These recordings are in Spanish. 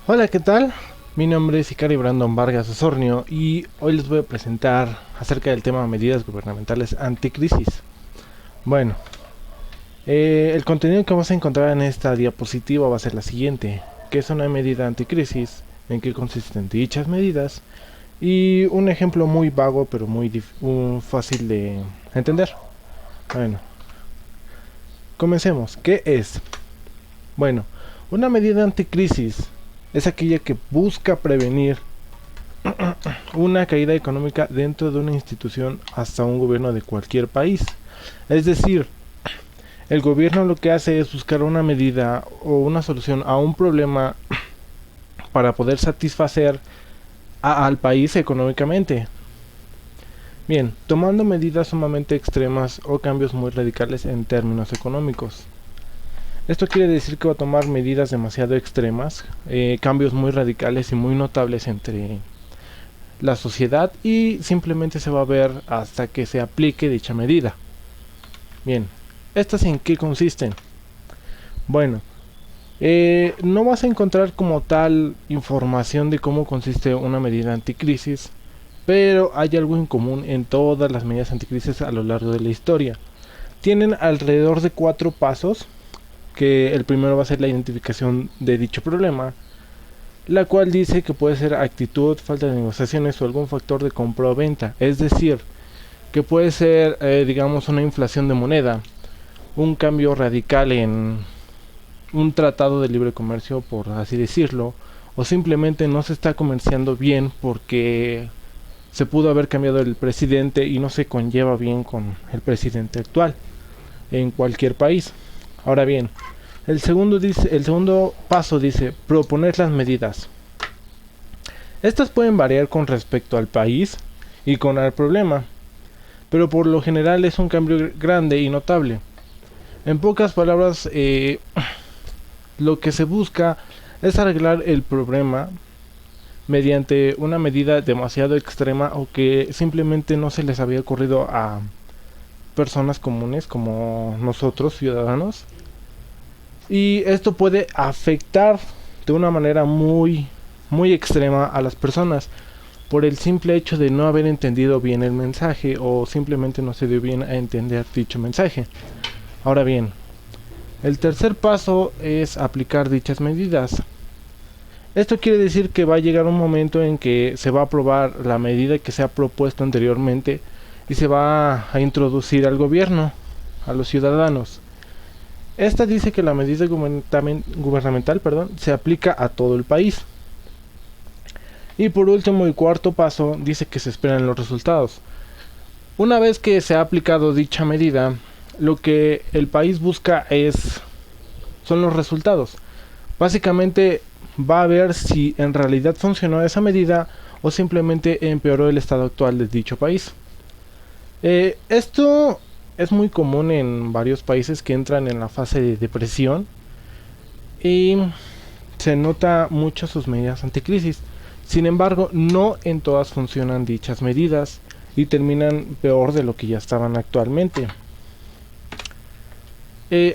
Hola, ¿qué tal? Mi nombre es Ikari Brandon Vargas Osornio y hoy les voy a presentar acerca del tema medidas gubernamentales anticrisis. Bueno, el contenido que vamos a encontrar en esta diapositiva va a ser la siguiente: ¿qué es una medida anticrisis? ¿En qué consisten dichas medidas? Y un ejemplo muy vago pero muy fácil de entender. Bueno, comencemos. ¿Qué es? Bueno, una medida anticrisis es aquella que busca prevenir una caída económica dentro de una institución hasta un gobierno de cualquier país. Es decir, el gobierno lo que hace es buscar una medida o una solución a un problema para poder satisfacer al país económicamente. Bien, tomando medidas sumamente extremas o cambios muy radicales en términos económicos. Esto quiere decir que va a tomar medidas demasiado extremas, cambios muy radicales y muy notables entre la sociedad, y simplemente se va a ver hasta que se aplique dicha medida. Bien, ¿estas en qué consisten? Bueno, no vas a encontrar como tal información de cómo consiste una medida anticrisis, pero hay algo en común en todas las medidas anticrisis a lo largo de la historia. Tienen alrededor de 4 pasos, que el primero va a ser la identificación de dicho problema, la cual dice que puede ser actitud, falta de negociaciones o algún factor de compra o venta. Es decir, que puede ser, digamos, una inflación de moneda, un cambio radical en un tratado de libre comercio, por así decirlo, o simplemente no se está comerciando bien porque se pudo haber cambiado el presidente y no se conlleva bien con el presidente actual en cualquier país. Ahora bien, el segundo paso dice proponer las medidas. Estas pueden variar con respecto al país y con el problema, pero por lo general es un cambio grande y notable. En pocas palabras, lo que se busca es arreglar el problema mediante una medida demasiado extrema o que simplemente no se les había ocurrido a personas comunes como nosotros, ciudadanos. Y esto puede afectar de una manera muy extrema a las personas por el simple hecho de no haber entendido bien el mensaje o simplemente no se dio bien a entender dicho mensaje. Ahora bien, el tercer paso es aplicar dichas medidas. Esto quiere decir que va a llegar un momento en que se va a aprobar la medida que se ha propuesto anteriormente y se va a introducir al gobierno, a los ciudadanos. Esta dice que la medida gubernamental, se aplica a todo el país. Y por último, el cuarto paso dice que se esperan los resultados. Una vez que se ha aplicado dicha medida, lo que el país busca son los resultados. Básicamente va a ver si en realidad funcionó esa medida o simplemente empeoró el estado actual de dicho país. Esto es muy común en varios países que entran en la fase de depresión y se nota mucho sus medidas anticrisis. Sin embargo, no en todas funcionan dichas medidas y terminan peor de lo que ya estaban actualmente.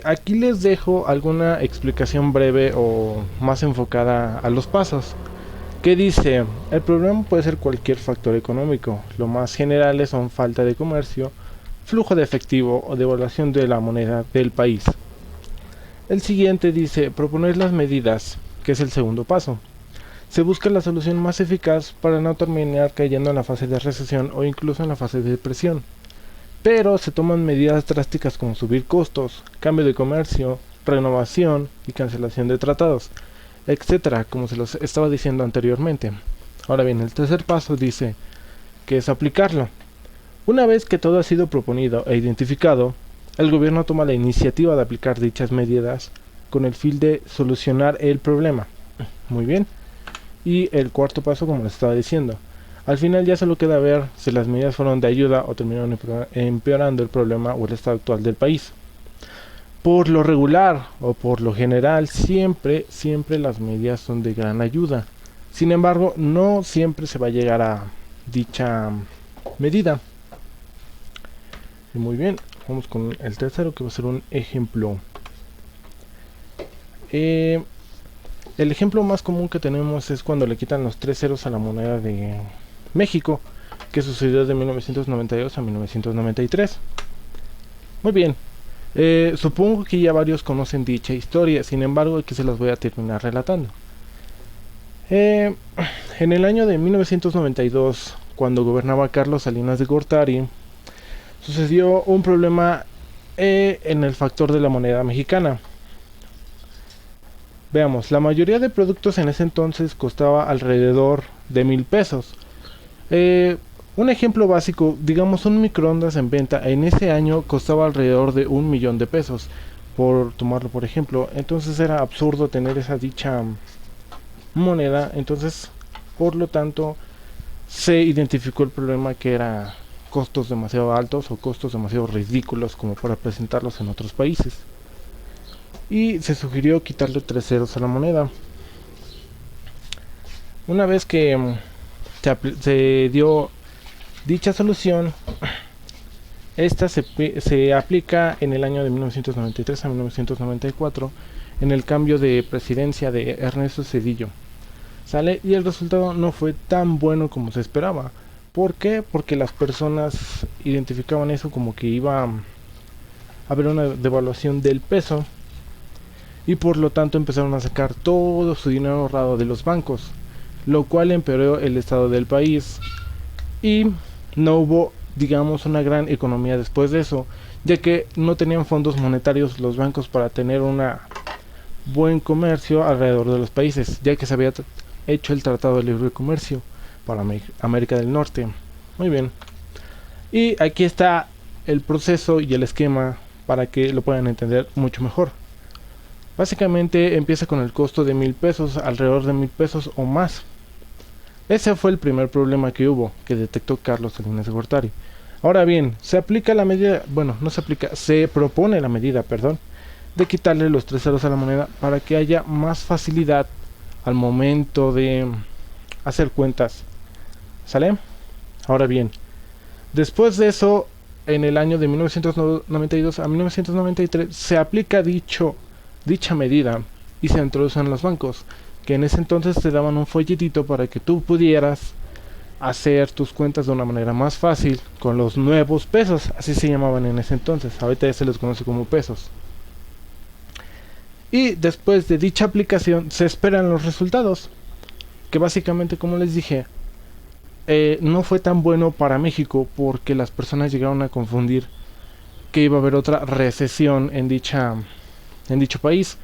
Aquí les dejo alguna explicación breve o más enfocada a los pasos. Que dice, el problema puede ser cualquier factor económico. Lo más generales son falta de comercio, flujo de efectivo o devaluación de la moneda del país. El siguiente dice, proponer las medidas, que es el segundo paso. Se busca la solución más eficaz para no terminar cayendo en la fase de recesión o incluso en la fase de depresión. Pero se toman medidas drásticas como subir costos, cambio de comercio, renovación y cancelación de tratados, etcétera, como se los estaba diciendo anteriormente. Ahora bien, el tercer paso dice que es aplicarlo. Una vez que todo ha sido proponido e identificado, el gobierno toma la iniciativa de aplicar dichas medidas con el fin de solucionar el problema. Muy bien. Y el cuarto paso, como les estaba diciendo, al final ya solo queda ver si las medidas fueron de ayuda o terminaron empeorando el problema o el estado actual del país. Por lo regular o por lo general, siempre las medidas son de gran ayuda. Sin embargo, no siempre se va a llegar a dicha medida. Y muy bien, vamos con el tercero, que va a ser un ejemplo. El ejemplo más común que tenemos es cuando le quitan los 3 ceros a la moneda de México, que sucedió de 1992 a 1993. Muy bien, supongo que ya varios conocen dicha historia, sin embargo aquí se las voy a terminar relatando. En el año de 1992, cuando gobernaba Carlos Salinas de Gortari, sucedió un problema en el factor de la moneda mexicana. Veamos, la mayoría de productos en ese entonces costaba alrededor de 1,000 pesos. Un ejemplo básico, digamos un microondas en venta en ese año costaba alrededor de 1,000,000 de pesos, por tomarlo por ejemplo. Entonces era absurdo tener esa dicha moneda. Entonces, por lo tanto, se identificó el problema, que era costos demasiado altos o costos demasiado ridículos como para presentarlos en otros países, y se sugirió quitarle 3 ceros a la moneda. Una vez que se dio dicha solución, esta se aplica en el año de 1993 a 1994 en el cambio de presidencia de Ernesto Zedillo. ¿Sale? Y el resultado no fue tan bueno como se esperaba. ¿Por qué? Porque las personas identificaban eso como que iba a haber una devaluación del peso, y por lo tanto empezaron a sacar todo su dinero ahorrado de los bancos, lo cual empeoró el estado del país, y no hubo, digamos, una gran economía después de eso, ya que no tenían fondos monetarios los bancos para tener un buen comercio alrededor de los países, ya que se había hecho el Tratado de Libre Comercio para América del Norte. Muy bien, y aquí está el proceso y el esquema para que lo puedan entender mucho mejor. Básicamente empieza con el costo de 1,000 pesos, alrededor de 1,000 pesos o más. Ese fue el primer problema que hubo, que detectó Carlos Salinas de Gortari. Ahora bien, se aplica la medida, bueno, no se aplica, se propone la medida, perdón, de quitarle los 3 ceros a la moneda para que haya más facilidad al momento de hacer cuentas. ¿Sale? Ahora bien, después de eso, en el año de 1992 a 1993 se aplica dicha medida y se introducen en los bancos, que en ese entonces te daban un folletito para que tú pudieras hacer tus cuentas de una manera más fácil con los nuevos pesos, así se llamaban en ese entonces. Ahorita ya se les conoce como pesos. Y después de dicha aplicación se esperan los resultados, que básicamente, como les dije, no fue tan bueno para México, porque las personas llegaron a confundir que iba a haber otra recesión en dicho país.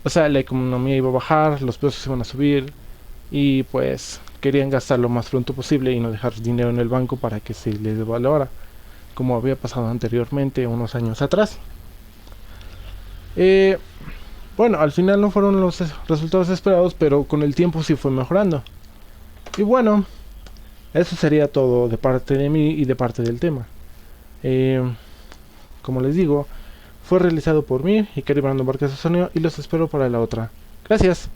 O sea, la economía iba a bajar, los precios iban a subir, y pues querían gastar lo más pronto posible y no dejar dinero en el banco para que se les devaluara, como había pasado anteriormente, unos años atrás. Bueno, al final no fueron los resultados esperados, pero con el tiempo sí fue mejorando. Y bueno, eso sería todo de parte de mí y de parte del tema. Como les digo, fue realizado por mí, Ikari Brando Vargas Osorio, y los espero para la otra. Gracias.